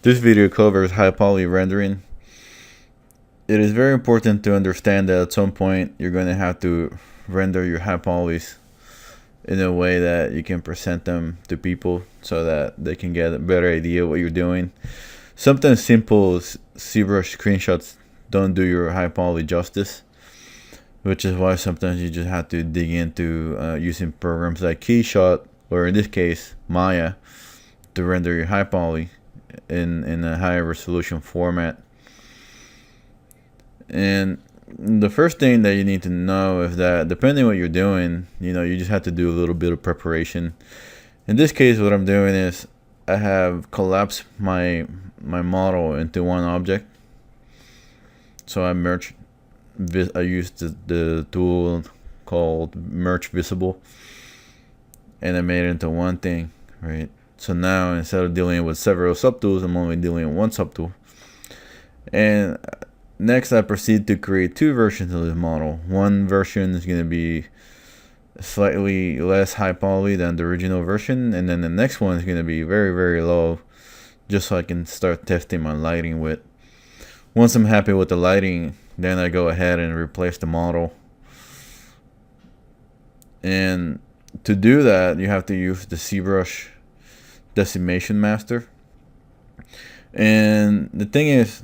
This video covers high poly rendering. It is very important to understand that at some point you're going to have to render your high polys in a way that you can present them to people so that they can get a better idea of what you're doing. Sometimes simple ZBrush screenshots don't do your high poly justice, which is why sometimes you just have to dig into using programs like Keyshot, or in this case Maya, to render your high poly in a higher resolution format. And the first thing that you need to know is that depending on what you're doing, you just have to do a little bit of preparation. In this case, what I'm doing is I have collapsed my model into one object. So I used the tool called Merge Visible, and I made it into one thing, right? So now instead of dealing with several subtools, I'm only dealing with one subtool. And next I proceed to create two versions of this model. One version is going to be slightly less high poly than the original version, and then the next one is going to be very, very low, just so I can start testing my lighting with. Once I'm happy with the lighting, then I go ahead and replace the model. And to do that, you have to use the ZBrush Decimation Master. And the thing is,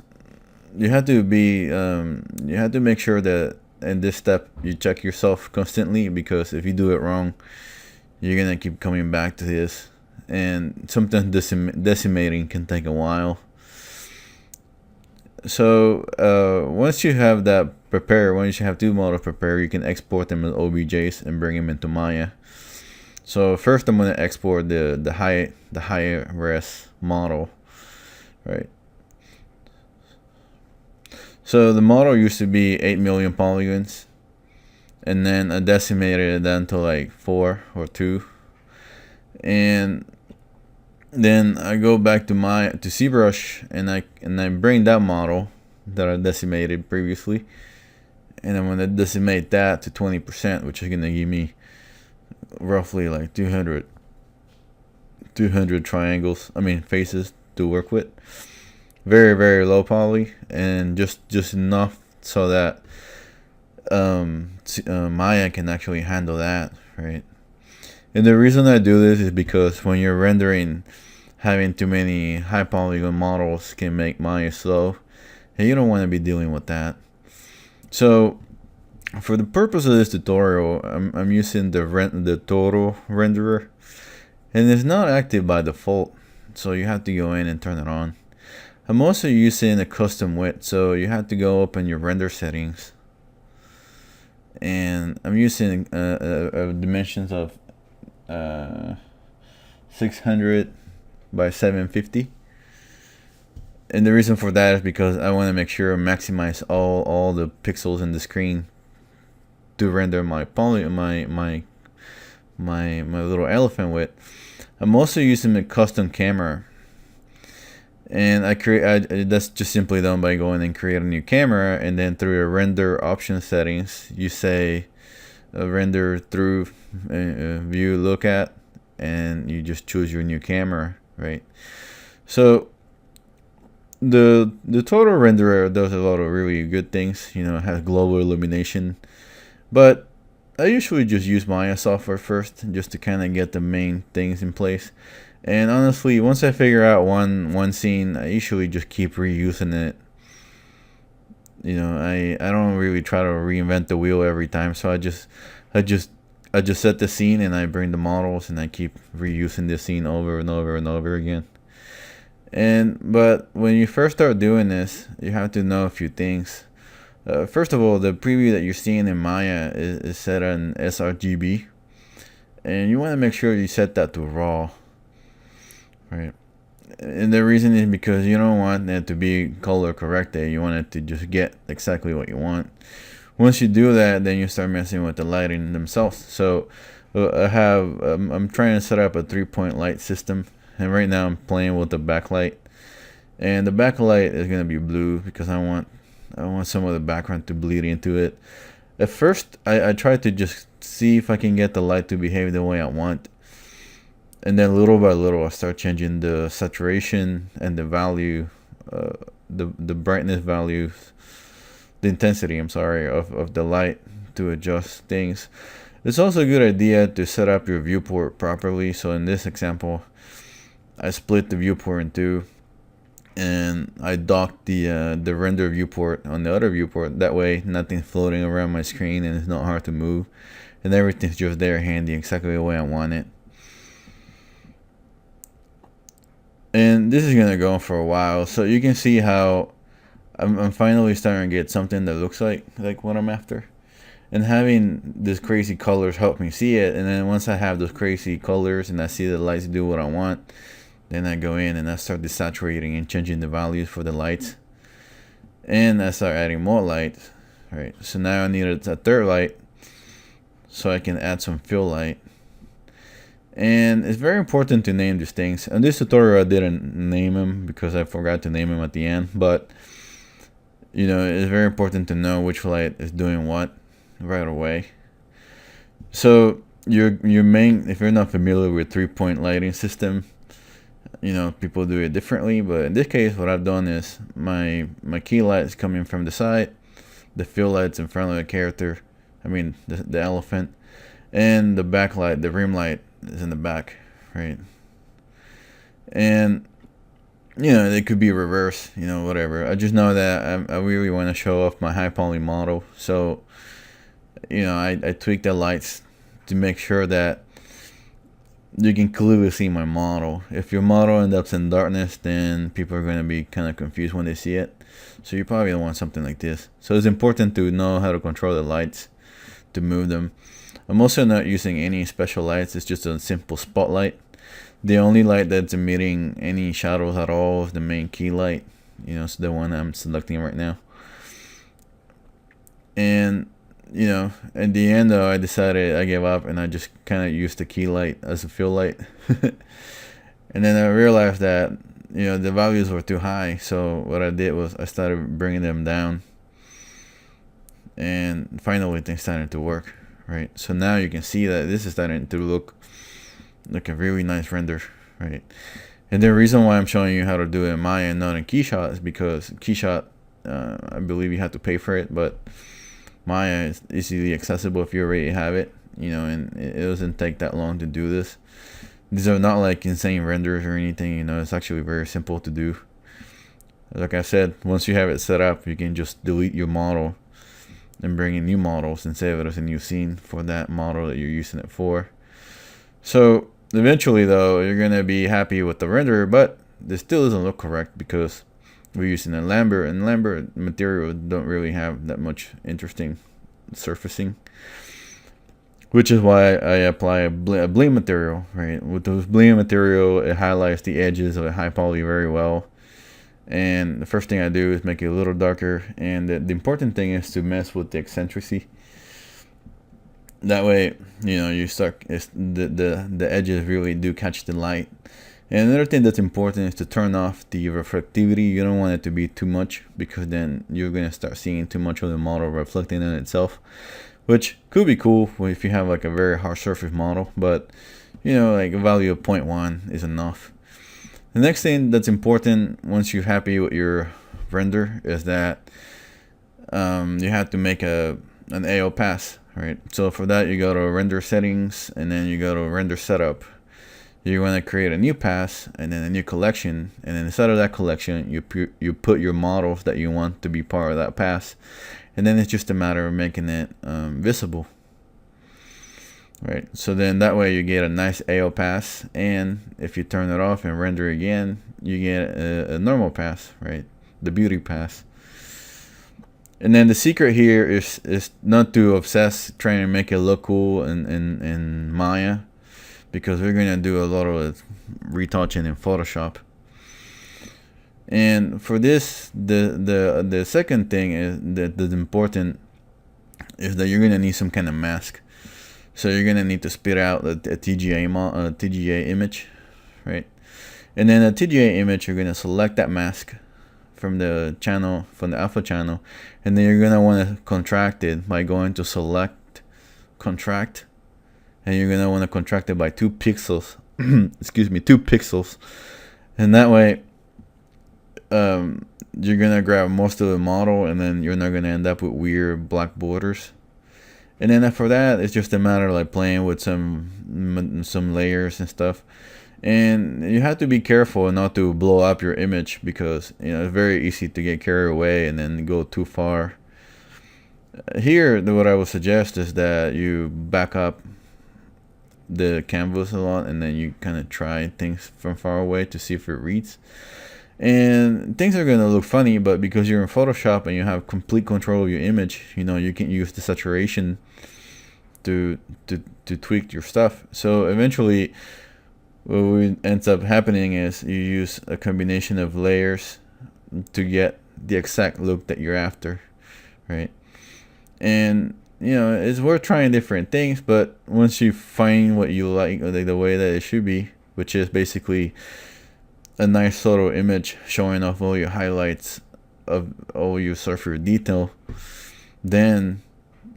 you have to make sure that in this step you check yourself constantly, because if you do it wrong, you're gonna keep coming back to this, and sometimes decimating can take a while. So once you have that prepared, once you have two models prepared, you can export them as OBJs and bring them into Maya. So first I'm going to export the high res model, right? So the model used to be 8 million polygons, and then I decimated it down to like 4 or 2, and then I go back to ZBrush and I bring that model that I decimated previously, and I'm gonna decimate that to 20%, which is gonna give me roughly like 200 faces to work with. Very, very low poly, and just enough so that Maya can actually handle that, right? And the reason I do this is because when you're rendering, having too many high polygon models can make Maya slow, and you don't want to be dealing with that. So for the purpose of this tutorial, I'm using the Toro renderer, and it's not active by default, so you have to go in and turn it on. I'm also using a custom width, so you have to go up in your render settings, and I'm using dimensions of 600 by 750, and the reason for that is because I want to make sure I maximize all the pixels in the screen to render my little elephant with. I'm also using a custom camera, and that's just simply done by going and create a new camera, and then through your render option settings you say render through view look at, and you just choose your new camera, right? So the Toro renderer does a lot of really good things. It has global illumination, but I usually just use Maya software first, just to kind of get the main things in place. And honestly, once I figure out one scene, I usually just keep reusing it. I don't really try to reinvent the wheel every time. So I just set the scene, and I bring the models, and I keep reusing the scene over and over and over again. But when you first start doing this, you have to know a few things. First of all, the preview that you're seeing in Maya is set on sRGB, and you want to make sure you set that to raw, right? And the reason is because you don't want it to be color corrected. You want it to just get exactly what you want. Once you do that, then you start messing with the lighting themselves. So I'm trying to set up a 3-point light system, and right now I'm playing with the backlight, and the backlight is going to be blue because I want some of the background to bleed into it. At first I tried to just see if I can get the light to behave the way I want, And then little by little I start changing the saturation and the value, the brightness value, the intensity, I'm sorry, of the light to adjust things. It's also a good idea to set up your viewport properly. So in this example, I split the viewport in two, and I docked the render viewport on the other viewport. That way nothing's floating around my screen and it's not hard to move, and everything's just there handy exactly the way I want it. And this is gonna go on for a while, so you can see how I'm finally starting to get something that looks like what I'm after. And having these crazy colors help me see it. And then once I have those crazy colors and I see the lights do what I want, then I go in and I start desaturating and changing the values for the lights. And I start adding more light, right? So now I need a third light so I can add some fill light. And it's very important to name these things. In this tutorial I didn't name them because I forgot to name them at the end, but you know, it's very important to know which light is doing what right away. So your main, if you're not familiar with 3-point lighting system, you know, people do it differently, but in this case what I've done is my key light is coming from the side, the fill light's in front of the character, I mean the elephant, and the backlight, the rim light, is in the back, right? And you know, it could be reverse, you know, whatever. I just know that I really want to show off my high poly model, so you know, I tweak the lights to make sure that you can clearly see my model. If your model ends up in darkness, then people are going to be kind of confused when they see it. So you probably want something like this. So it's important to know how to control the lights, to move them. I'm also not using any special lights. It's just a simple spotlight. The only light that's emitting any shadows at all is the main key light. You know, it's the one I'm selecting right now. And you know, at the end though, I decided I gave up and I just kind of used the key light as a fill light. And then I realized that, you know, the values were too high. So what I did was I started bringing them down, and finally things started to work, right? So now you can see that this is starting to look like a really nice render, right? And the reason why I'm showing you how to do it in Maya and not in Keyshot is because Keyshot, I believe you have to pay for it, but Maya is easily accessible if you already have it, you know, and it doesn't take that long to do this. These are not like insane renders or anything, you know, it's actually very simple to do. Like I said, once you have it set up, you can just delete your model and bring in new models and save it as a new scene for that model that you're using it for. So eventually though, you're going to be happy with the render, but this still doesn't look correct because we're using a Lambert, and Lambert material don't really have that much interesting surfacing, which is why I apply a bling material, right? With those bling material, it highlights the edges of the high poly very well. And the first thing I do is make it a little darker, and the important thing is to mess with the eccentricity. That way, you know, you start, the edges really do catch the light. And another thing that's important is to turn off the reflectivity. You don't want it to be too much, because then you're going to start seeing too much of the model reflecting in itself, which could be cool if you have like a very hard surface model, but you know, like a value of 0.1 is enough. The next thing that's important once you're happy with your render is that you have to make an AO pass, right? So for that, you go to render settings, and then you go to render setup. You want to create a new pass and then a new collection, and then inside of that collection you put your models that you want to be part of that pass, and then it's just a matter of making it visible, right? So then that way you get a nice AO pass, and if you turn it off and render again, you get a normal pass, right? The beauty pass. And then the secret here is not to obsess trying to make it look cool in Maya, because we're going to do a lot of retouching in Photoshop. And for this, the second thing is that's important is that you're going to need some kind of mask. So you're going to need to spit out a TGA image, right? And then a TGA image, you're going to select that mask from the channel, from the alpha channel, and then you're going to want to contract it by going to select, contract, and you're going to want to contract it by 2 pixels excuse me, 2 pixels, and that way you're gonna grab most of the model, and then you're not gonna end up with weird black borders. And then after that, it's just a matter of like playing with some layers and stuff. And you have to be careful not to blow up your image, because it's very easy to get carried away and then go too far. Here, what I would suggest is that you back up the canvas a lot, and then you kind of try things from far away to see if it reads. And things are gonna look funny, but because you're in Photoshop and you have complete control of your image, you can use the saturation to tweak your stuff. So eventually, what ends up happening is you use a combination of layers to get the exact look that you're after, right? And it's worth trying different things, but once you find what you like the way that it should be, which is basically a nice subtle image showing off all your highlights of all your surface detail, then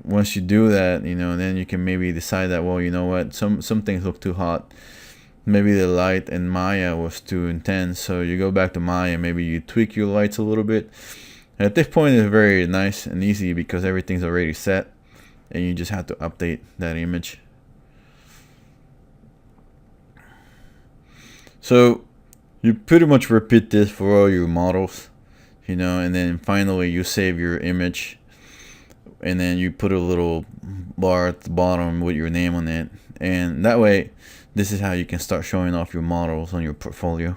once you do that, then you can maybe decide that, well, you know what, some things look too hot. Maybe the light in Maya was too intense, so you go back to Maya, maybe you tweak your lights a little bit. And at this point, it's very nice and easy because everything's already set, and you just have to update that image. So you pretty much repeat this for all your models, and then finally you save your image, and then you put a little bar at the bottom with your name on it, and that way this is how you can start showing off your models on your portfolio.